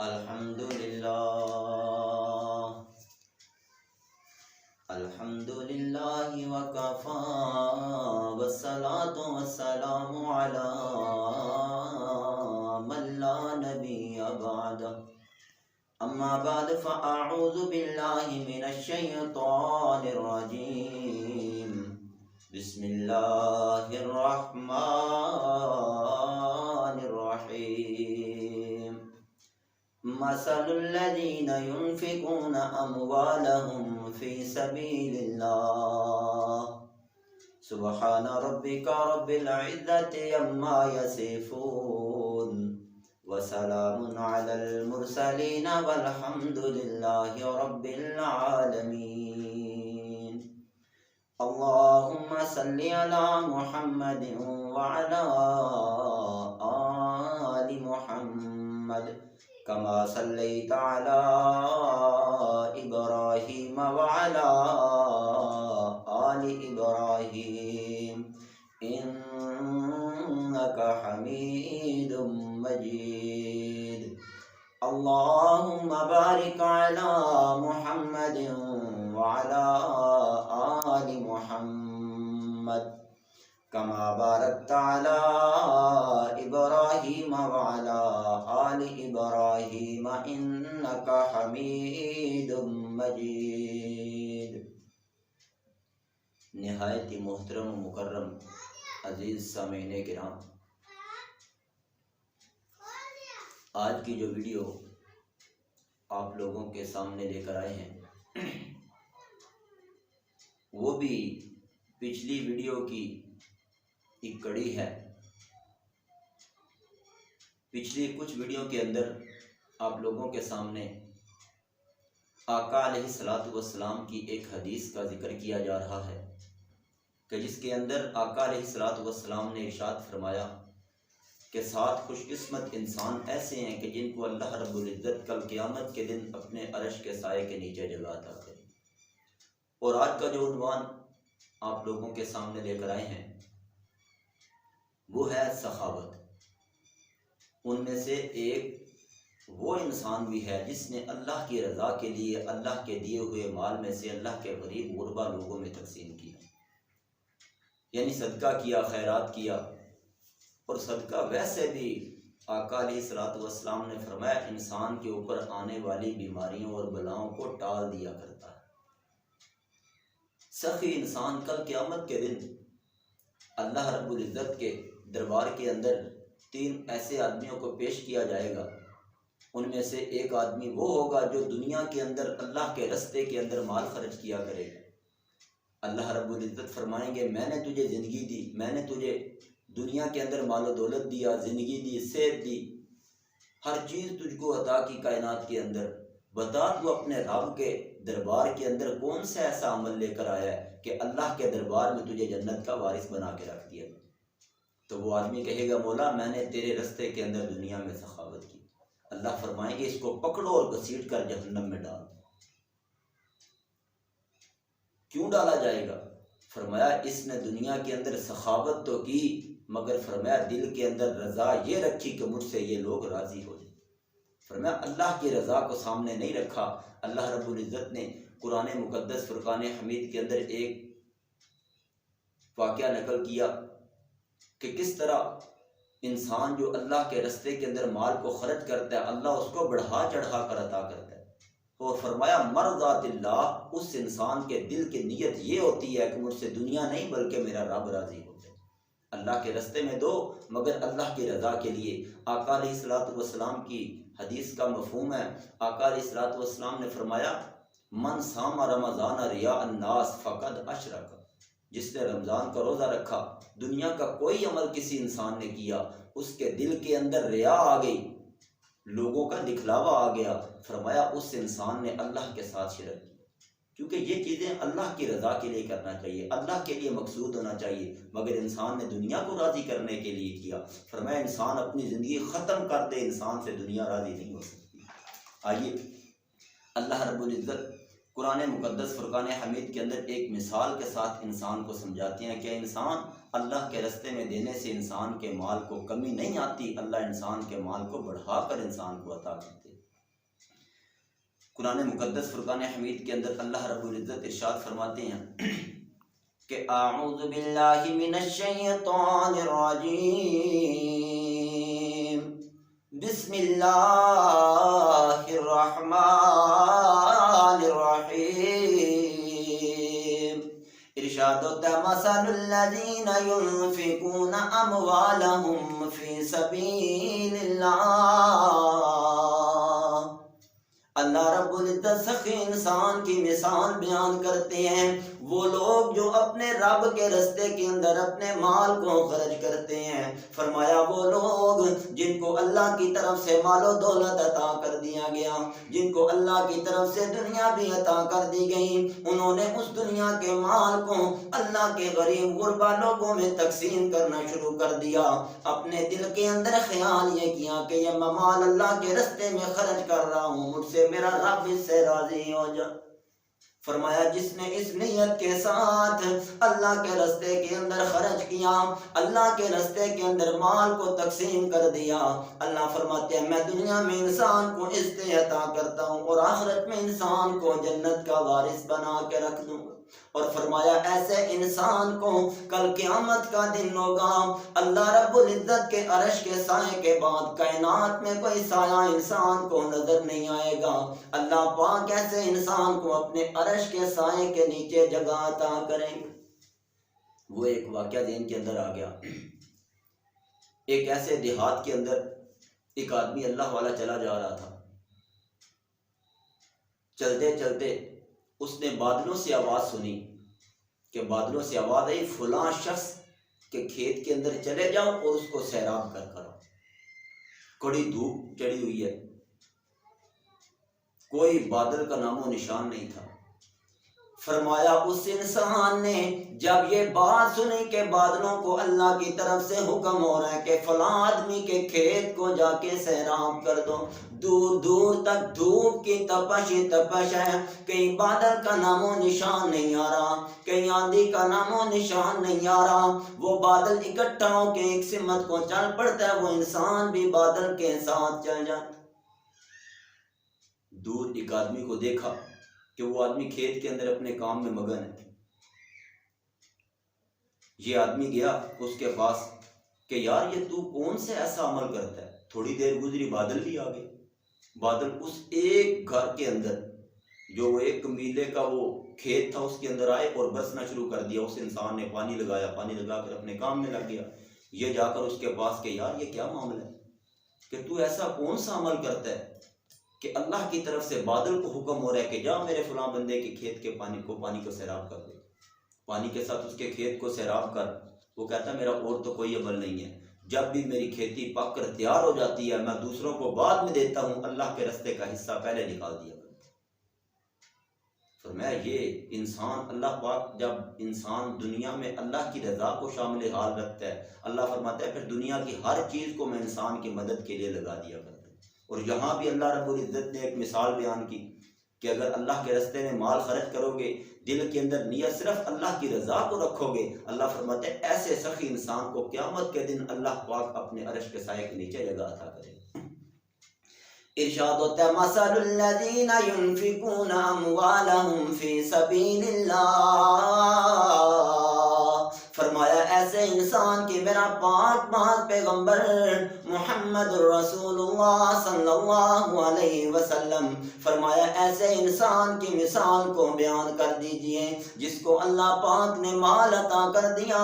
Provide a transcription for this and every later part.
الحمدللہ وکفا والصلاة والسلام علی من لا نبی بعد اما بعد فاعوذ باللہ من الشیطان الرجیم بسم اللہ الرحمن الرحیم مثل الذین ينفقون اموالهم فی سبیل اللہ سبحان ربک رب العزة عما یصفون وسلام علی المرسلین والحمد للہ رب العالمین اللہم صل علی محمد وعلی آل محمد كما صليت على إبراهيم وعلى آل إبراهيم إنك حميد مجيد اللهم بارك على محمد وعلى آل محمد كما باركت على إبراهيم وعلى آل إبراهيم إنك حميد مجيد۔ نہایت ہی محترم و مکرم عزیز سامعین کرام، آج کی جو ویڈیو آپ لوگوں کے سامنے لے کر آئے ہیں وہ بھی پچھلی ویڈیو کی ایک کڑی ہے۔ پچھلی کچھ ویڈیو کے اندر آپ لوگوں کے سامنے آقا علیہ السلام کی ایک حدیث کا ذکر کیا جا رہا ہے کہ جس کے اندر آقا علیہ السلام نے ارشاد فرمایا کہ 7 خوش قسمت انسان ایسے ہیں کہ جن کو اللہ رب العزت کل قیامت کے دن اپنے عرش کے سائے کے نیچے جگہ عطا کرے۔ اور آج کا جو عنوان آپ لوگوں کے سامنے لے کر آئے ہیں وہ ہے سخاوت۔ ان میں سے ایک وہ انسان بھی ہے جس نے اللہ کی رضا کے لیے اللہ کے دیے ہوئے مال میں سے اللہ کے غریب غربا لوگوں میں تقسیم کیا، یعنی صدقہ کیا، خیرات کیا۔ اور صدقہ ویسے بھی آقا علیہ السلام نے فرمایا انسان کے اوپر آنے والی بیماریوں اور بلاؤں کو ٹال دیا کرتا ہے۔ سخی انسان کل قیامت کے دن اللہ رب العزت کے دربار کے اندر 3 ایسے آدمیوں کو پیش کیا جائے گا۔ ان میں سے ایک آدمی وہ ہوگا جو دنیا کے اندر اللہ کے رستے کے اندر مال خرچ کیا کرے گا۔ اللہ رب العزت فرمائیں گے میں نے تجھے زندگی دی، میں نے تجھے دنیا کے اندر مال و دولت دیا، زندگی دی، صحت دی، ہر چیز تجھ کو عطا کی کائنات کے اندر، بتا تو اپنے رب کے دربار کے اندر کون سا ایسا عمل لے کر آیا ہے کہ اللہ کے دربار میں تجھے جنت کا وارث بنا کے رکھ دیا۔ تو وہ آدمی کہے گا مولا میں نے تیرے رستے کے اندر دنیا میں سخاوت کی۔ اللہ فرمائیں گے اس کو پکڑو اور گھسیٹ کر جہنم میں ڈال دو۔ کیوں ڈالا جائے گا؟ فرمایا اس نے دنیا کے اندر سخاوت تو کی مگر فرمایا دل کے اندر رضا یہ رکھی کہ مجھ سے یہ لوگ راضی ہو جائیں۔ فرمایا اللہ کی رضا کو سامنے نہیں رکھا۔ اللہ رب العزت نے قرآن مقدس فرقان حمید کے اندر ایک واقعہ نقل کیا کہ کس طرح انسان جو اللہ کے رستے کے اندر مال کو خرچ کرتا ہے اللہ اس کو بڑھا چڑھا کر عطا کرتا ہے۔ اور فرمایا مرضات اللہ، اس انسان کے دل کی نیت یہ ہوتی ہے کہ مجھ سے دنیا نہیں بلکہ میرا رب راضی ہو جائے۔ اللہ کے رستے میں دو مگر اللہ کی رضا کے لیے۔ آقا علیہ السلام کی حدیث کا مفہوم ہے، آقا علیہ السلام نے فرمایا من صام رمضان ریا الناس فقد اشرک، جس نے رمضان کا روزہ رکھا، دنیا کا کوئی عمل کسی انسان نے کیا، اس کے دل کے اندر ریا آ گئی، لوگوں کا دکھلاوا آ گیا، فرمایا اس انسان نے اللہ کے ساتھ شرک کی۔ کیونکہ یہ چیزیں اللہ کی رضا کے لیے کرنا چاہیے، اللہ کے لیے مقصود ہونا چاہیے، مگر انسان نے دنیا کو راضی کرنے کے لیے کیا۔ فرمایا انسان اپنی زندگی ختم کر دے، انسان سے دنیا راضی نہیں ہو سکتی۔ آئیے اللہ رب العزت قرآن مقدس فرقان حمید کے اندر ایک مثال کے ساتھ انسان کو سمجھاتے ہیں کہ انسان اللہ کے رستے میں دینے سے انسان کے مال کو کمی نہیں آتی، اللہ انسان کے مال کو بڑھا کر انسان کو عطا کرتے۔ قرآن مقدس فرقان حمید کے اندر اللہ رب العزت ارشاد فرماتے ہیں کہ اعوذ باللہ من الشیطان الرجیم بسم اللہ الرحمن الرحیم۔ ارشاد ہوتا ہے مثل الذین ينفقون اموالهم فی سبیل اللہ، اللہ رب العزت سخی انسان کی مثال بیان کرتے ہیں، وہ لوگ جو اپنے رب کے رستے کے اندر اپنے مال کو خرچ کرتے ہیں۔ فرمایا وہ لوگ جن کو اللہ کی طرف سے مال و دولت عطا کر دیا گیا، جن کو اللہ کی طرف سے دنیا بھی عطا کر دی گئی، انہوں نے اس دنیا کے مال کو اللہ کے غریب غربا لوگوں میں تقسیم کرنا شروع کر دیا۔ اپنے دل کے اندر خیال یہ کیا کہ یہ میں مال اللہ کے رستے میں خرچ کر رہا ہوں، مجھ سے میرا رب اس سے راضی ہو جائے۔ فرمایا جس نے اس نیت کے ساتھ اللہ کے رستے کے اندر خرچ کیا، اللہ کے رستے کے اندر مال کو تقسیم کر دیا، اللہ فرماتے ہیں میں دنیا میں انسان کو عزت عطا کرتا ہوں اور آخرت میں انسان کو جنت کا وارث بنا کے رکھ دوں گا۔ اور فرمایا ایسے انسان کو کل قیامت کا دن ہوگا، اللہ رب العزت کے عرش کے سائے کے بعد کائنات میں کوئی سایہ انسان کو نظر نہیں آئے گا۔ اللہ پاک ایسے انسان کو اپنے عرش کے سائے کے نیچے جگہ عطا کریں گے۔ وہ ایک واقعہ ذہن کے اندر آ گیا، ایک ایسے دیہات کے اندر ایک آدمی اللہ والا چلا جا رہا تھا، چلتے چلتے اس نے بادلوں سے آواز سنی کہ بادلوں سے آواز آئی فلاں شخص کے کھیت کے اندر چلے جاؤ اور اس کو سیراب کر کرو۔ کڑی دھوپ چڑھی ہوئی ہے، کوئی بادل کا نام و نشان نہیں تھا۔ فرمایا اس انسان نے جب یہ بات سنی کہ بادلوں کو اللہ کی طرف سے حکم ہو رہا ہے کہ فلاں آدمی کے کھیت کو جا کے سیراب کر دو، دور دور تک دھوپ کی تپش ہی تپش ہے، کہیں بادل کا نام و نشان نہیں آ رہا، کہیں آندھی کا نام و نشان نہیں آ رہا، وہ بادل اکٹھا ہو کے ایک سمت کو چل پڑتا ہے، وہ انسان بھی بادل کے ساتھ چل جاتا۔ دور ایک آدمی کو دیکھا کہ وہ آدمی کھیت کے اندر اپنے کام میں مگن ہے۔ یہ آدمی گیا اس کے پاس کہ یار یہ تو کون سے ایسا عمل کرتا ہے؟ تھوڑی دیر گزری بادل بھی آ گئے، بادل اس ایک گھر کے اندر جو وہ ایک میلے کا وہ کھیت تھا اس کے اندر آئے اور برسنا شروع کر دیا۔ اس انسان نے پانی لگایا، پانی لگا کر اپنے کام میں لگ گیا۔ یہ جا کر اس کے پاس کہ یار یہ کیا معاملہ ہے کہ تو ایسا کون سا عمل کرتا ہے کہ اللہ کی طرف سے بادل کو حکم ہو رہا ہے کہ جا میرے فلاں بندے کے کھیت کے پانی کو سیراب کر دے، پانی کے ساتھ اس کے کھیت کو سیراب کر۔ وہ کہتا ہے میرا اور تو کوئی عمل نہیں ہے، جب بھی میری کھیتی پک کر تیار ہو جاتی ہے میں دوسروں کو بعد میں دیتا ہوں، اللہ کے رستے کا حصہ پہلے نکال دیا کرتا۔ فرمایا یہ انسان اللہ پاک جب انسان دنیا میں اللہ کی رضا کو شامل حال رکھتا ہے، اللہ فرماتا ہے پھر دنیا کی ہر چیز کو میں انسان کی مدد کے لیے لگا دیا کرتا ہوں۔ اور یہاں بھی اللہ رب العزت نے ایک مثال بیان کی کہ اگر اللہ کے رستے میں مال خرچ کرو گے، دل کے اندر نیت صرف اللہ کی رضا کو رکھو گے، اللہ فرماتے ہیں ایسے سخی انسان کو قیامت کے دن اللہ پاک اپنے عرش کے سائے کے نیچے جگہ عطا کرے۔ ارشاد ہوتا ہے مثل الذین ينفقون اموالهم فی سبیل اللہ، فرمایا ایسے انسان کی میرا پاک پیغمبر محمد رسول اللہ صلی اللہ علیہ وسلم فرمایا ایسے انسان کی مثال کو بیان کر دیجئے جس کو اللہ پاک نے مال عطا کر دیا،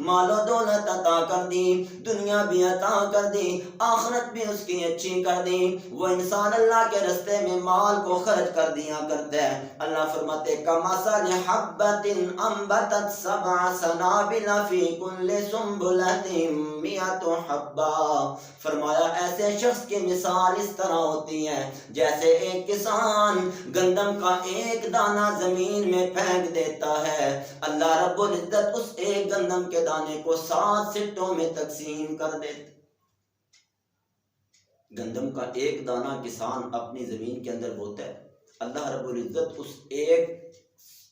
مال و دولت عطا کر دی، دنیا بھی عطا کر دی، آخرت بھی اس کی اچھی کر دی۔ وہ انسان اللہ کے رستے میں مال کو خرچ کر دیا کرتا ہے، اللہ فرماتے کمثل حبۃ انبتت سبع سنابل فی کل سنبلۃ مئۃ حبۃ، فرمایا ایسے شخص کی مثال اس طرح ہوتی ہے جیسے ایک کسان گندم کا ایک دانہ زمین میں پھینک دیتا ہے، اللہ رب العزت اس ایک گندم کے دانے کو 7 سٹوں میں تقسیم کر دیتا۔ گندم کا ایک دانہ کسان اپنی زمین کے اندر بوتا ہے، اللہ رب العزت اس ایک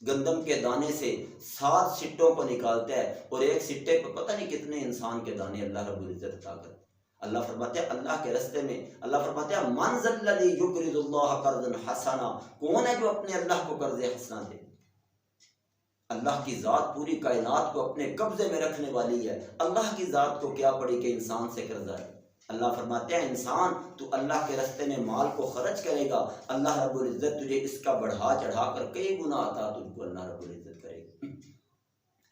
گندم کے دانے سے 7 سٹوں کو نکالتا ہے، اور ایک سٹے پر پتہ نہیں کتنے انسان کے دانے اللہ رب العزت عطا کرتا ہے۔ اللہ فرماتے ہیں اللہ کے رستے میں، اللہ فرماتے ہیں من ذا الذی یقرض اللہ قرضا حسنا، کون ہے جو اپنے اللہ کو قرض حسنا دے؟ اللہ کی ذات پوری کائنات کو اپنے قبضے میں رکھنے والی ہے، اللہ کی ذات کو کیا پڑی کہ انسان سے قرضہ ہے؟ اللہ فرماتے ہیں انسان تو اللہ کے رستے میں مال کو خرچ کرے گا، اللہ رب العزت تجھے اس کا بڑھا چڑھا کر کئی گنا عطا تجھ کو اللہ رب العزت کرے گا۔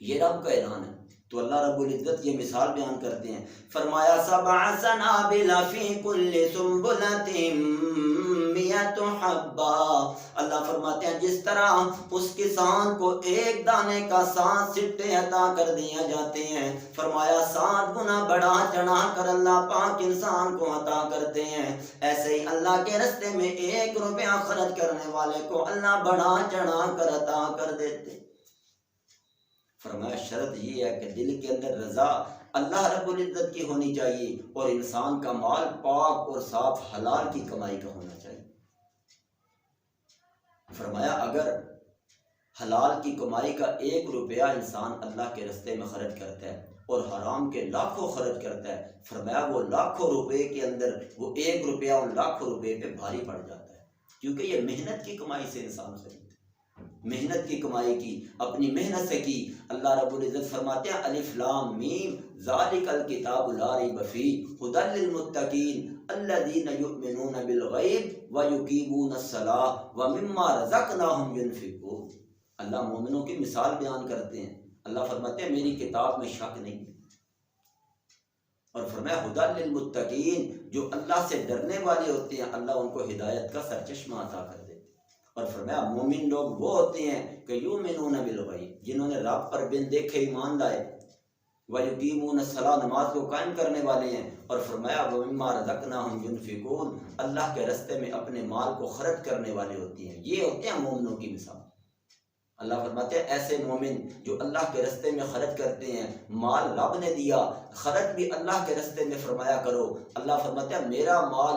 یہ رب کا اعلان ہے۔ تو اللہ رب العزت یہ مثال بیان کرتے ہیں، فرمایا سبع سنابل فی کل سنبلۃ مئۃ حبہ، اللہ فرماتے ہیں جس طرح اس کسان کو ایک دانے کا 7 سٹے عطا کر دیا جاتے ہیں، فرمایا 7 گنا بڑھا چڑھا کر اللہ پاک انسان کو عطا کرتے ہیں، ایسے ہی اللہ کے راستے میں 1 روپیہ خرچ کرنے والے کو اللہ بڑھا چڑھا کر عطا کر دیتے۔ فرمایا شرط یہ ہے کہ دل کے اندر رضا اللہ رب العزت کی ہونی چاہیے اور انسان کا مال پاک اور صاف حلال کی کمائی کا ہونا چاہیے۔ فرمایا اگر حلال کی کمائی کا 1 روپیہ انسان اللہ کے راستے میں خرچ کرتا ہے اور حرام کے لاکھوں خرچ کرتا ہے، فرمایا وہ لاکھوں روپے کے اندر وہ 1 روپیہ ان لاکھوں روپے پہ بھاری پڑ جاتا ہے، کیونکہ یہ محنت کی کمائی سے انسان سے محنت کی کمائی کی، اپنی محنت سے کی۔ اللہ رب العزت فرماتے ہیں الف لام میم ذالک الکتاب لا ریب فیہ ھدی للمتقین الذین یؤمنون بالغیب ویقیمون الصلاۃ ومما رزقناہم ینفقون۔ اللہ مومنوں کی مثال بیان کرتے ہیں، اللہ فرماتے ہیں میری کتاب میں شک نہیں، اور فرمایا ھدی للمتقین، جو اللہ سے ڈرنے والے ہوتے ہیں اللہ ان کو ہدایت کا سرچشمہ عطا کر دیتے۔ اور فرمایا مومن لوگ وہ ہوتے ہیں کہ یؤمنون بالغیب، جنہوں نے رب پر بن دیکھے ایمان لائے، ویقیمون الصلاۃ، نماز کو قائم کرنے والے ہیں، اور فرمایا ومما رزقناہم ینفقون، اللہ کے راستے میں اپنے مال کو خرچ کرنے والے ہوتے ہیں۔ یہ ہوتے ہیں مومنوں کی مثال۔ اللہ فرماتے ہیں ایسے مومن جو اللہ کے راستے میں خرچ کرتے ہیں، مال رب نے دیا، خرچ بھی اللہ کے راستے میں فرمایا کرو۔ اللہ فرماتے ہیں میرا مال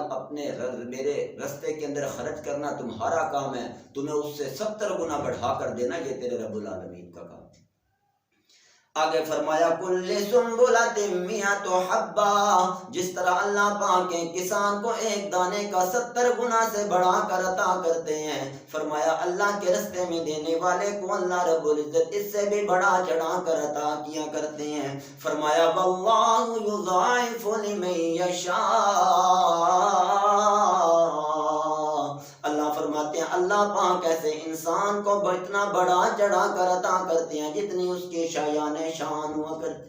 میرے راستے کے اندر خرچ کرنا تمہارا کام ہے، تمہیں اس سے 70 گنا بڑھا کر دینا یہ تیرے رب العالمین کا کام۔ آگے فرمایا کل سنبلۃ مئۃ حبہ، جس طرح اللہ پاک کے کسان کو 1 دانے کا 70 گنا سے بڑھا کر عطا کرتے ہیں، فرمایا اللہ کے راستے میں دینے والے کو اللہ رب العزت اس سے بھی بڑھا چڑھا کر عطا کیا کرتے ہیں۔ فرمایا واللہ یضاعف لمن یشاء، اللہ فرماتے ہیں اللہ پاک ایسے انسان کو اتنا بڑا چڑھا کر عطا کرتے ہیں جتنی اس کی شایان شان ہوا کرتے۔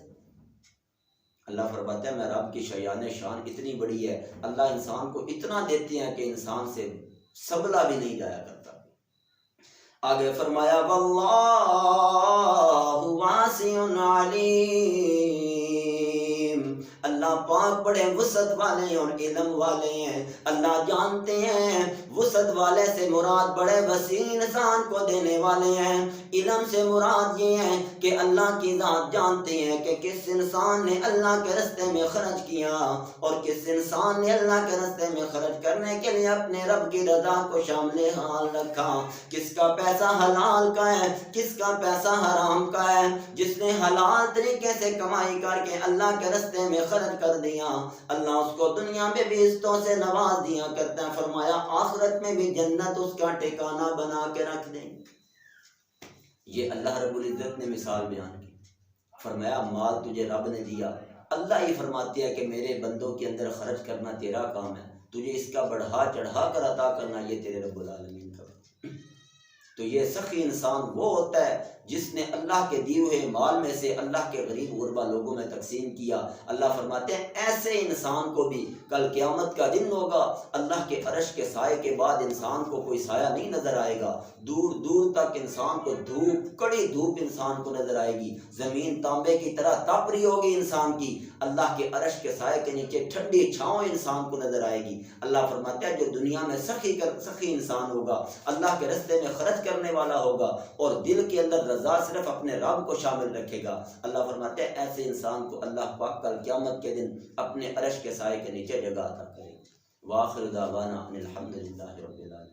اللہ فرماتے ہیں میں رب کی شایان شان اتنی بڑی ہے، اللہ انسان کو اتنا دیتے ہیں کہ انسان سے سنبھلا بھی نہیں جایا کرتا۔ آگے فرمایا واللہ واسع علیم، اللہ پاک بڑے وسعت والے اور علم والے ہیں، اللہ جانتے ہیں۔ وسعت والے سے مراد بڑے وسیع انسان کو دینے والے ہیں، علم سے مراد یہ ہے کہ اللہ کی ذات جانتے ہیں کہ کس انسان نے اللہ کے راستے میں خرچ کیا اور کس انسان نے اللہ کے راستے میں خرچ کرنے کے لیے اپنے رب کی رضا کو شامل حال رکھا، کس کا پیسہ حلال کا ہے کس کا پیسہ حرام کا ہے۔ جس نے حلال طریقے سے کمائی کر کے اللہ کے راستے میں خرچ کر دیا، اللہ اس کو دنیا میں بھی عزتوں سے نواز دیا کرتا ہے، فرمایا آخرت میں بھی جنت اس کا ٹھکانہ بنا کے رکھ دیں۔ یہ اللہ رب العزت نے مثال بیان کی، فرمایا مال تجھے رب نے دیا، اللہ ہی فرماتے ہیں کہ میرے بندوں کے اندر خرچ کرنا تیرا کام ہے، تجھے اس کا بڑھا چڑھا کر عطا کرنا یہ تیرے رب العالمین کا۔ تو یہ سخی انسان وہ ہوتا ہے جس نے اللہ کے دیے ہوئے مال میں سے اللہ کے غریب غربا لوگوں میں تقسیم کیا۔ اللہ فرماتے ہیں ایسے انسان کو بھی کل قیامت کا دن ہوگا، اللہ کے عرش کے سائے کے بعد انسان کو کوئی سایہ نہیں نظر آئے گا، دور دور تک انسان کو دھوپ، کڑی دھوپ انسان کو نظر آئے گی، زمین تانبے کی طرح تپ رہی ہوگی انسان کی، اللہ کے عرش کے سائے کے نیچے ٹھنڈی چھاؤں انسان کو نظر آئے گی۔ اللہ فرماتا ہے جو دنیا میں سخی انسان ہوگا، اللہ کے راستے میں خرچ کرنے والا ہوگا اور دل کے اندر رضا صرف اپنے رب کو شامل رکھے گا، اللہ فرماتے ہیں ایسے انسان کو اللہ پاک کل قیامت کے دن اپنے عرش کے سائے کے نیچے جگہ عطا کرے۔ وآخر دعوانا ان الحمد للہ رب العالمین۔